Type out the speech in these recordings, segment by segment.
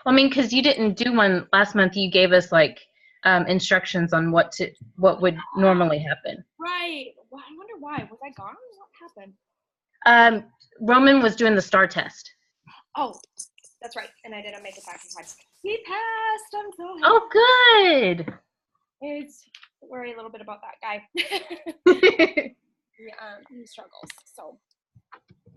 Well, I mean, because you didn't do one last month. You gave us like instructions on what would normally happen. Right. Well, I wonder why. Was I gone? What happened? Roman was doing the STAR test. Oh, that's right. And I didn't make it back in time. He passed. I'm so happy. Oh, good. It's worry a little bit about that guy. He struggles. So.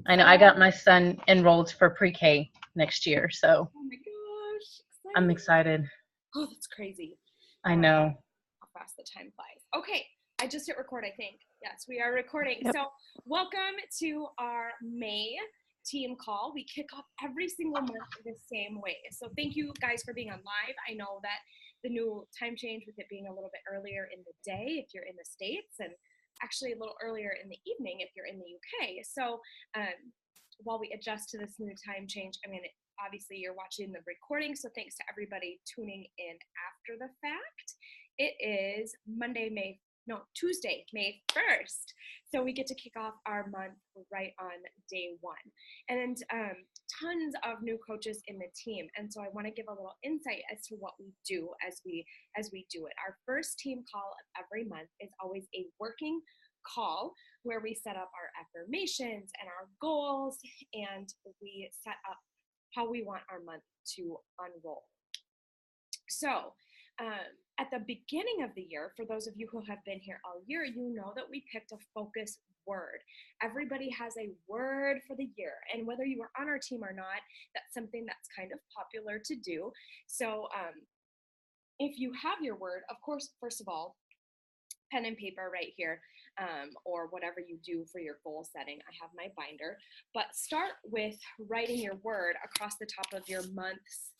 I know. I got my son enrolled for pre-K next year, so. Oh my gosh. Exciting. I'm excited. Oh, that's crazy. I know. How fast the time flies. Okay. I just hit record, I think. Yes, we are recording. Yep. So welcome to our May team call. We kick off every single month the same way. So thank you guys for being on live. I know that the new time change with it being a little bit earlier in the day if you're in the States, and actually a little earlier in the evening if you're in the UK. So while we adjust to this new time change, I mean, obviously you're watching the recording, so thanks to everybody tuning in after the fact. It is Tuesday, May 1st. So we get to kick off our month right on day one. And tons of new coaches in the team. And so I want to give a little insight as to what we do as we do it. Our first team call of every month is always a working call where we set up our affirmations and our goals, and we set up how we want our month to unroll. So at the beginning of the year, for those of you who have been here all year, you know that we picked a focus word. Everybody has a word for the year, and whether you are on our team or not, that's something that's kind of popular to do. So if you have your word, of course, first of all, pen and paper right here, or whatever you do for your goal setting. I have my binder, but start with writing your word across the top of your month's,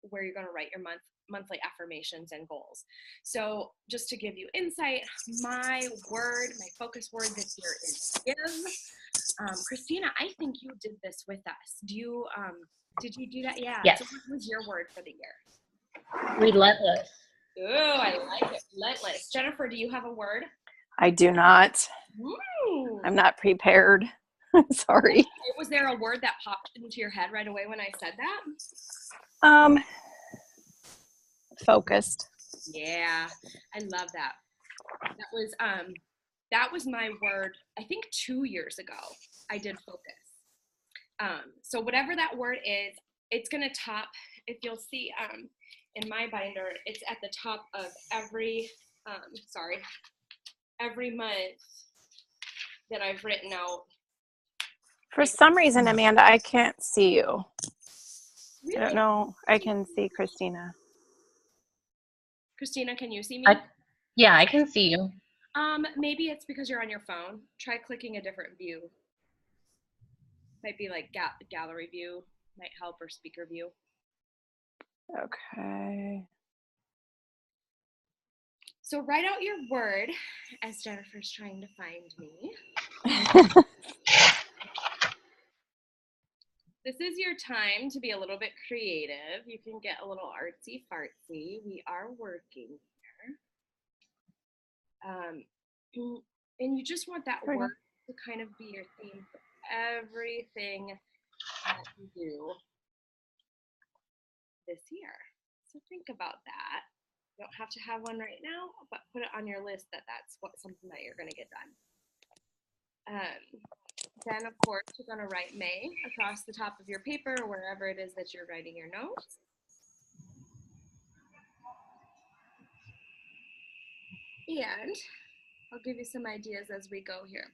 where you're going to write your monthly affirmations and goals. So just to give you insight, my focus word this year is give. Christina, I think you did this with us. Did you do that? Yeah. Yes. So what was your word for the year? Relentless. Ooh, I like it. Relentless. Jennifer, do you have a word? I do not. Ooh. I'm not prepared. Sorry. Was there a word that popped into your head right away when I said that? Focused. Yeah, I love that. That was my word. I think 2 years ago I did focus. So whatever that word is, it's gonna top. If you'll see in my binder, it's at the top of every month that I've written out. For some reason, Amanda, I can't see you. Really? I don't know. I can see Christina. Christina, can you see me? Yeah, I can see you. Maybe it's because you're on your phone. Try clicking a different view. Might be like gallery view might help, or speaker view. Okay. So write out your word as Jennifer's trying to find me. This is your time to be a little bit creative. You can get a little artsy fartsy. We are working here. And you just want that word to kind of be your theme for everything that you do this year. So think about that. You don't have to have one right now, but put it on your list that's something that you're going to get done. Then, of course, you're going to write May across the top of your paper, or wherever it is that you're writing your notes. And I'll give you some ideas as we go here.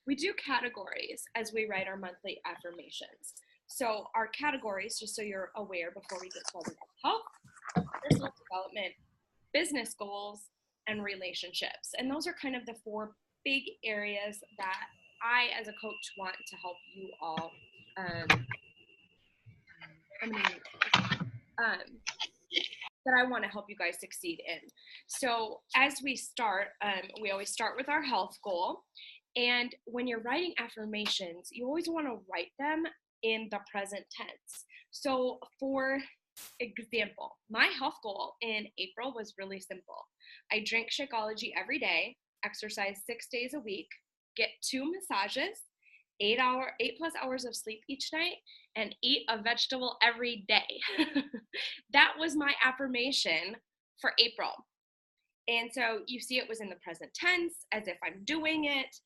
We do categories as we write our monthly affirmations. So our categories, just so you're aware before we get started, health, personal development, business goals, and relationships. And those are kind of the 4 big areas that I, as a coach, want to help you all that I want to help you guys succeed in. So as we start, we always start with our health goal. And when you're writing affirmations, you always want to write them in the present tense. So for example, my health goal in April was really simple. I drink Shakeology every day, exercise 6 days a week, get 2 massages, 8 plus hours of sleep each night, and eat a vegetable every day. That was my affirmation for April. And so you see it was in the present tense, as if I'm doing it.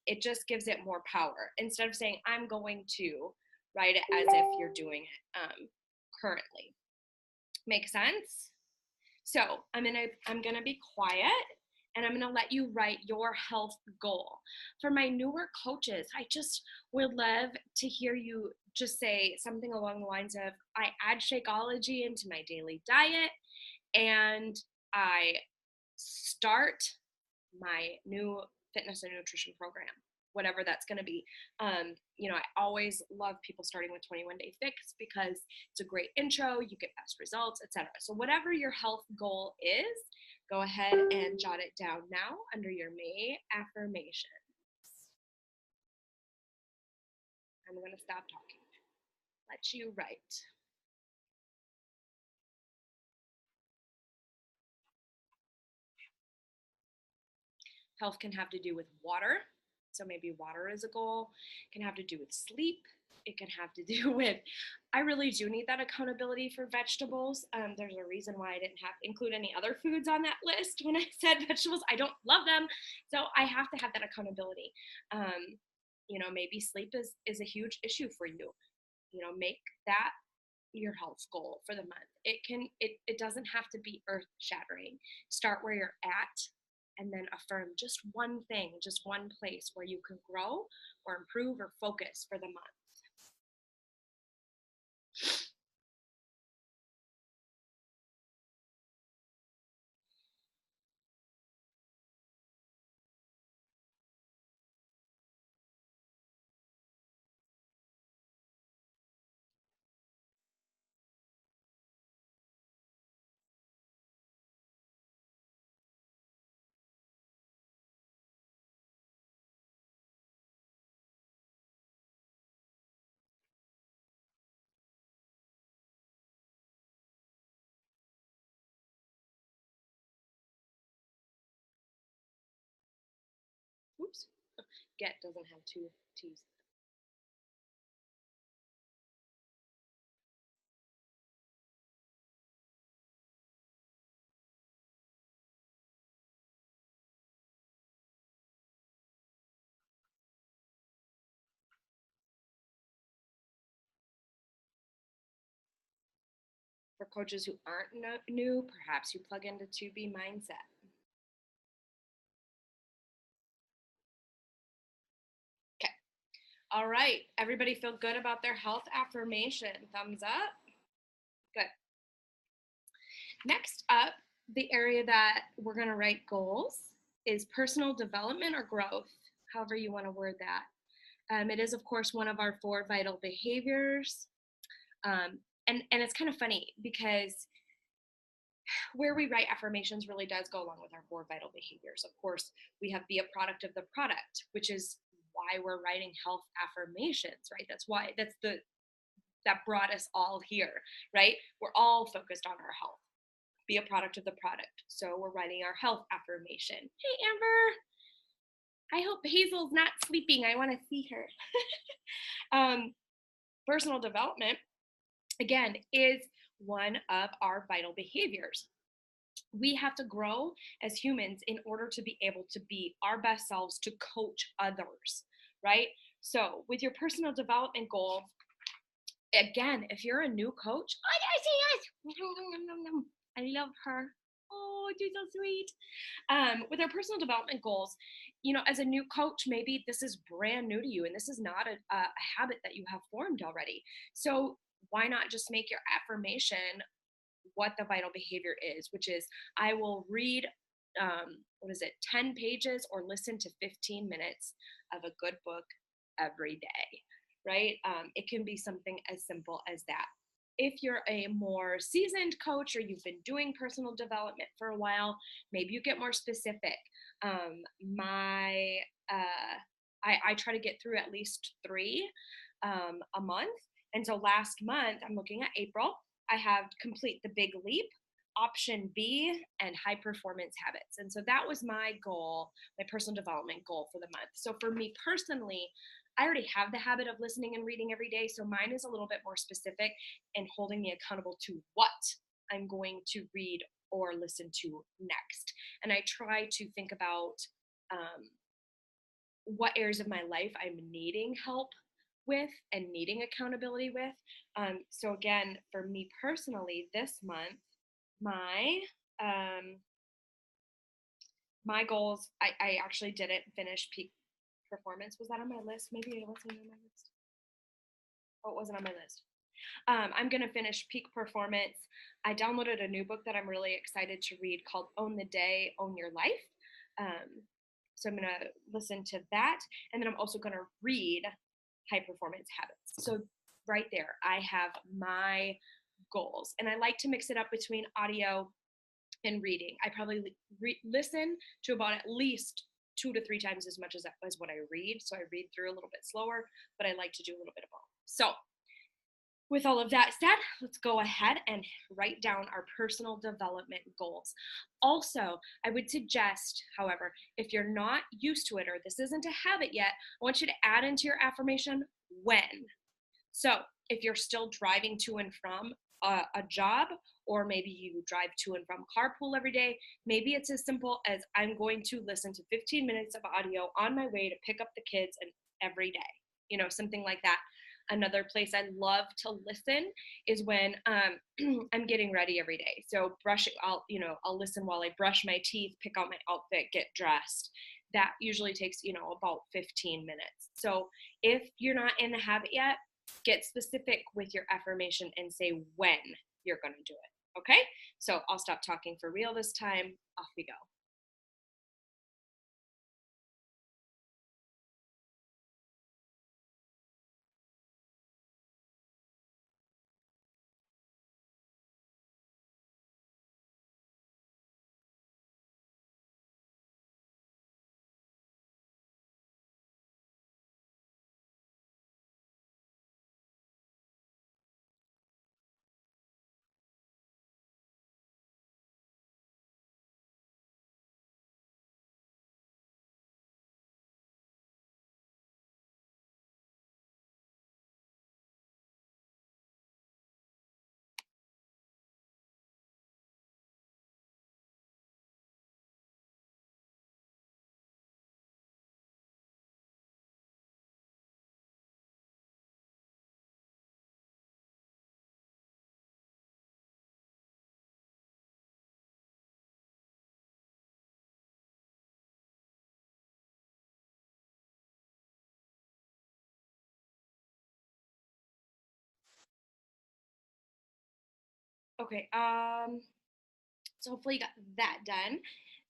It just gives it more power. Instead of saying I'm going to, write it as if you're doing it currently. Make sense? So I'm gonna be quiet, and I'm gonna let you write your health goal. For my newer coaches, I just would love to hear you just say something along the lines of, I add Shakeology into my daily diet, and I start my new fitness and nutrition program, whatever that's going to be. I always love people starting with 21 Day Fix because it's a great intro, you get fast results, etc. So whatever your health goal is, go ahead and jot it down now under your May affirmation. I'm going to stop talking. Let you write. Health can have to do with water. So maybe water is a goal. It can have to do with sleep. It can have to do with, I really do need that accountability for vegetables. There's a reason why I didn't include any other foods on that list when I said vegetables. I don't love them. So I have to have that accountability. Maybe sleep is a huge issue for you. Make that your health goal for the month. It doesn't have to be earth shattering. Start where you're at, and then affirm just one thing, just one place where you can grow or improve or focus for the month. Oops, get doesn't have two T's. For coaches who aren't new, perhaps you plug into 2B mindset. Okay. All right. Everybody feel good about their health affirmation? Thumbs up. Good. Next up, the area that we're going to write goals is personal development or growth, however you want to word that. It is, of course, one of our 4 vital behaviors. And it's kind of funny because where we write affirmations really does go along with our 4 vital behaviors. Of course, we have be a product of the product, which is why we're writing health affirmations, right? That brought us all here, right? We're all focused on our health. Be a product of the product. So we're writing our health affirmation. Hey, Amber. I hope Hazel's not sleeping. I want to see her. Personal development, again, is one of our vital behaviors. We have to grow as humans in order to be able to be our best selves to coach others, right? So with your personal development goal, again, if you're a new coach, I love her. Oh, she's so sweet. With our personal development goals, as a new coach, maybe this is brand new to you and this is not a habit that you have formed already. So why not just make your affirmation what the vital behavior is, which is I will read 10 pages or listen to 15 minutes of a good book every day, right? It can be something as simple as that. If you're a more seasoned coach or you've been doing personal development for a while, maybe you get more specific. I try to get through at least 3 a month. And so last month, I'm looking at April, I have complete the big leap, option B, and high performance habits. And so that was my goal, my personal development goal for the month. So for me personally, I already have the habit of listening and reading every day. So mine is a little bit more specific and holding me accountable to what I'm going to read or listen to next. And I try to think about what areas of my life I'm needing help with and needing accountability with. So again, for me personally, this month, my goals, I actually didn't finish peak performance. Was that on my list? Maybe it wasn't on my list. Oh, it wasn't on my list. I'm going to finish peak performance. I downloaded a new book that I'm really excited to read called Own the Day, Own Your Life. So I'm going to listen to that. And then I'm also going to read High Performance Habits. So right there, I have my goals. And I like to mix it up between audio and reading. I probably listen to about at least 2 to 3 times as much as what I read. So I read through a little bit slower, but I like to do a little bit of both. So with all of that said, let's go ahead and write down our personal development goals. Also, I would suggest, however, if you're not used to it or this isn't a habit yet, I want you to add into your affirmation when. So if you're still driving to and from a job, or maybe you drive to and from carpool every day, maybe it's as simple as I'm going to listen to 15 minutes of audio on my way to pick up the kids and every day, something like that. Another place I love to listen is when I'm getting ready every day. So brushing, I'll listen while I brush my teeth, pick out my outfit, get dressed. That usually takes, about 15 minutes. So if you're not in the habit yet, get specific with your affirmation and say when you're going to do it. Okay? So I'll stop talking for real this time. Off we go. Okay, so hopefully you got that done.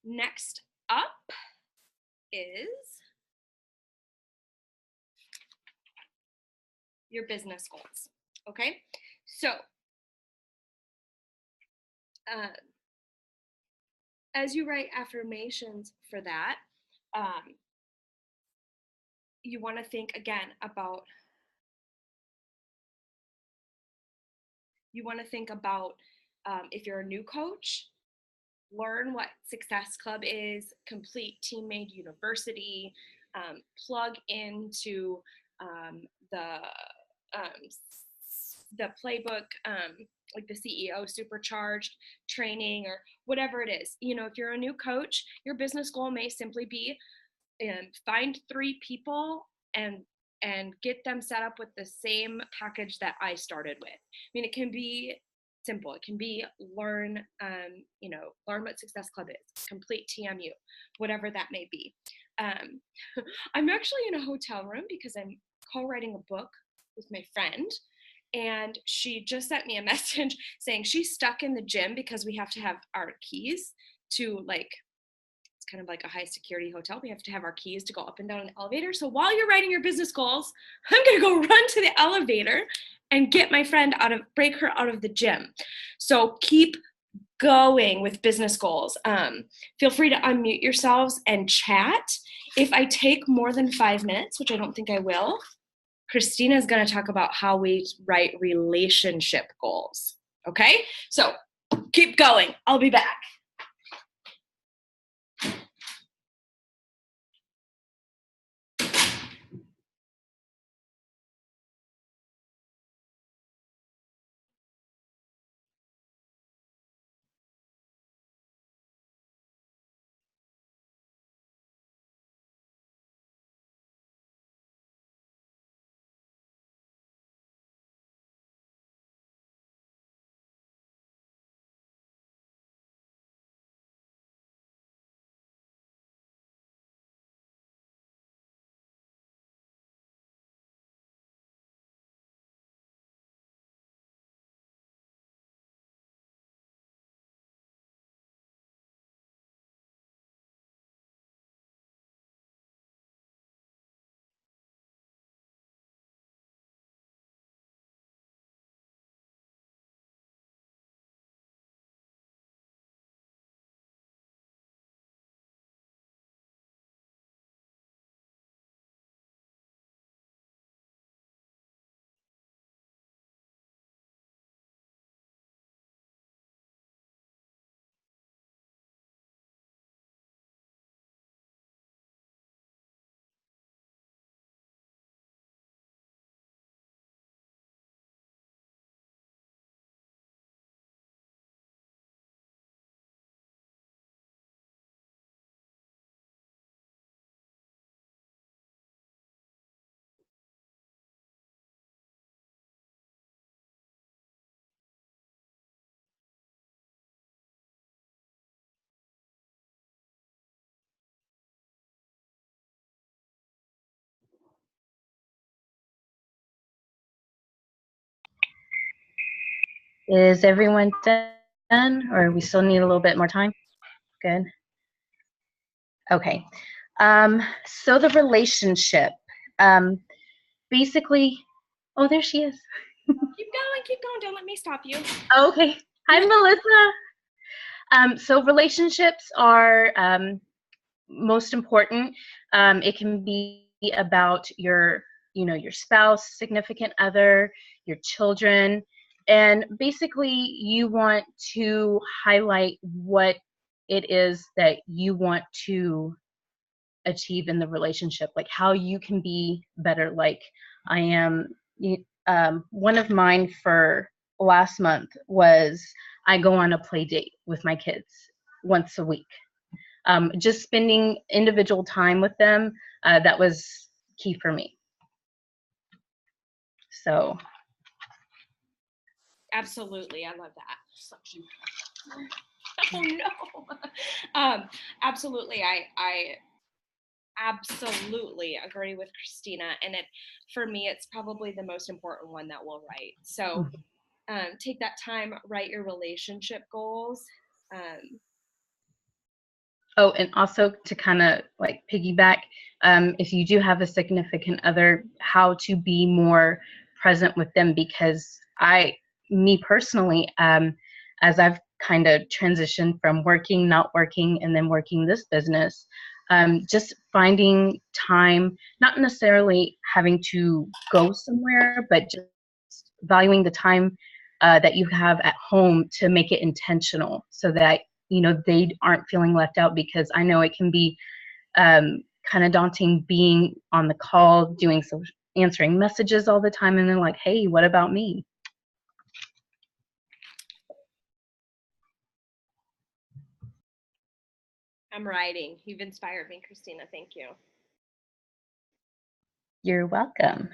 Next up is your business goals. Okay, so as you write affirmations for that, you want to think again about if you're a new coach, learn what Success Club is, complete Teammate University, plug into the playbook, like the CEO Supercharged training or whatever it is. If you're a new coach, your business goal may simply be find 3 people and get them set up with the same package that I started with. I mean, it can be simple. It can be learn what Success Club is, complete TMU, whatever that may be. I'm actually in a hotel room because I'm co-writing a book with my friend, and she just sent me a message saying she's stuck in the gym because we have to have our keys to it's kind of like a high security hotel. We have to have our keys to go up and down the elevator. So while you're writing your business goals, I'm going to go run to the elevator and get my friend break her out of the gym. So keep going with business goals. Feel free to unmute yourselves and chat. If I take more than 5 minutes, which I don't think I will, Christina is going to talk about how we write relationship goals. Okay? So keep going. I'll be back. Is everyone done, or we still need a little bit more time? Good. Okay. So the relationship, basically, oh, there she is. Keep going. Don't let me stop you. Okay. Hi, Melissa. So relationships are most important. It can be about your spouse, significant other, your children, and basically you want to highlight what it is that you want to achieve in the relationship, like how you can be better. Like I am, one of mine for last month was I go on a play date with my kids once a week. Just spending individual time with them, that was key for me. So Absolutely, I love that. Oh no. Absolutely, I absolutely agree with Christina, and for me it's probably the most important one that we'll write. So take that time, write your relationship goals. Oh, and also to kind of like piggyback, if you do have a significant other, how to be more present with them, because me personally, as I've kind of transitioned from working, not working, and then working this business, just finding time, not necessarily having to go somewhere, but just valuing the time that you have at home to make it intentional so that they aren't feeling left out, because I know it can be kind of daunting being on the call, answering messages all the time, and then like, hey, what about me? I'm writing. You've inspired me, Christina. Thank you. You're welcome.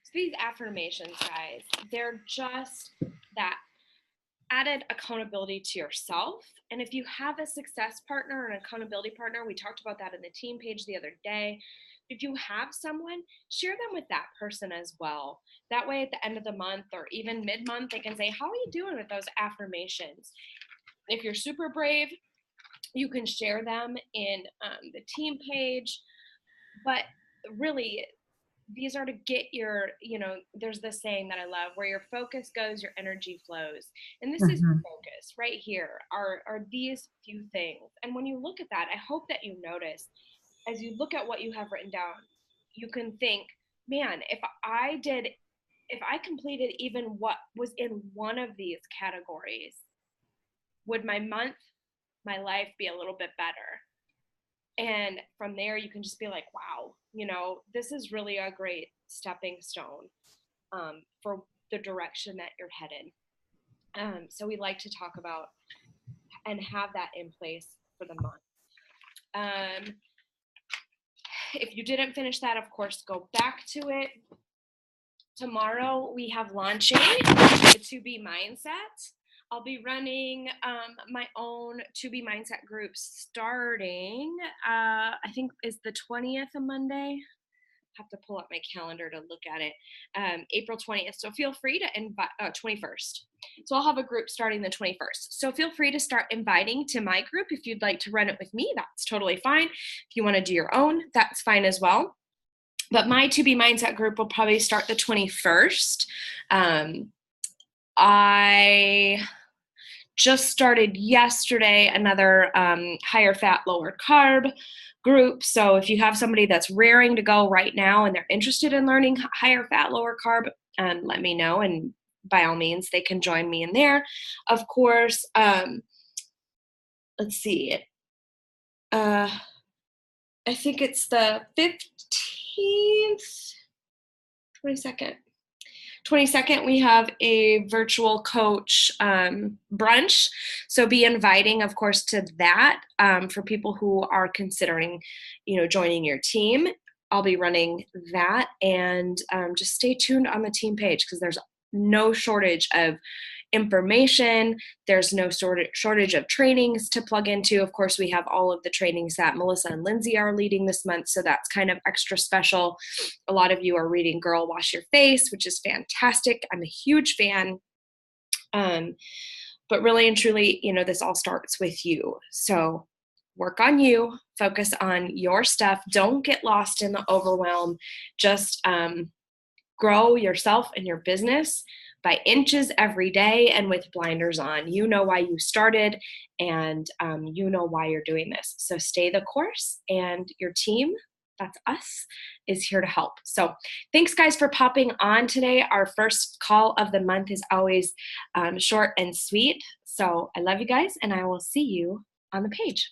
So these affirmations, guys, they're just that added accountability to yourself. And if you have a success partner or an accountability partner, we talked about that in the team page the other day. If you have someone, share them with that person as well. That way, at the end of the month or even mid-month, they can say, how are you doing with those affirmations? If you're super brave, you can share them in the team page. But really, these are to get there's this saying that I love, where your focus goes, your energy flows. And this is focus right here, are these few things. And when you look at that, I hope that you notice, as you look at what you have written down, you can think, man, if I completed even what was in one of these categories, would my month, my life be a little bit better? And from there, you can just be like, wow, this is really a great stepping stone for the direction that you're headed. So we like to talk about and have that in place for the month. If you didn't finish that, of course, go back to it. Tomorrow we have launching the To Be Mindset. I'll be running my own To Be Mindset group starting, I think is the 20th a Monday. Have to pull up my calendar to look at it. April 20th. So feel free to invite, 21st. So I'll have a group starting the 21st. So feel free to start inviting to my group. If you'd like to run it with me, that's totally fine. If you want to do your own, that's fine as well. But my To Be Mindset group will probably start the 21st. I just started yesterday another higher fat, lower carb group. So if you have somebody that's raring to go right now and they're interested in learning higher fat, lower carb, let me know. And by all means, they can join me in there. Of course, let's see. I think it's the 15th. 22nd. 22nd, we have a virtual coach brunch. So be inviting, of course, to that for people who are considering, joining your team. I'll be running that, and just stay tuned on the team page because there's no shortage of information. There's no shortage of trainings to plug into. Of course, we have all of the trainings that Melissa and Lindsay are leading this month, so that's kind of extra special. A lot of you are reading Girl Wash Your Face, which is fantastic. I'm a huge fan. But really and truly, this all starts with you. So work on you, focus on your stuff. Don't get lost in the overwhelm. Just grow yourself and your business by inches every day and with blinders on. You know why you started, and you know why you're doing this. So stay the course, and your team, that's us, is here to help. So thanks, guys, for popping on today. Our first call of the month is always short and sweet. So I love you guys, and I will see you on the page.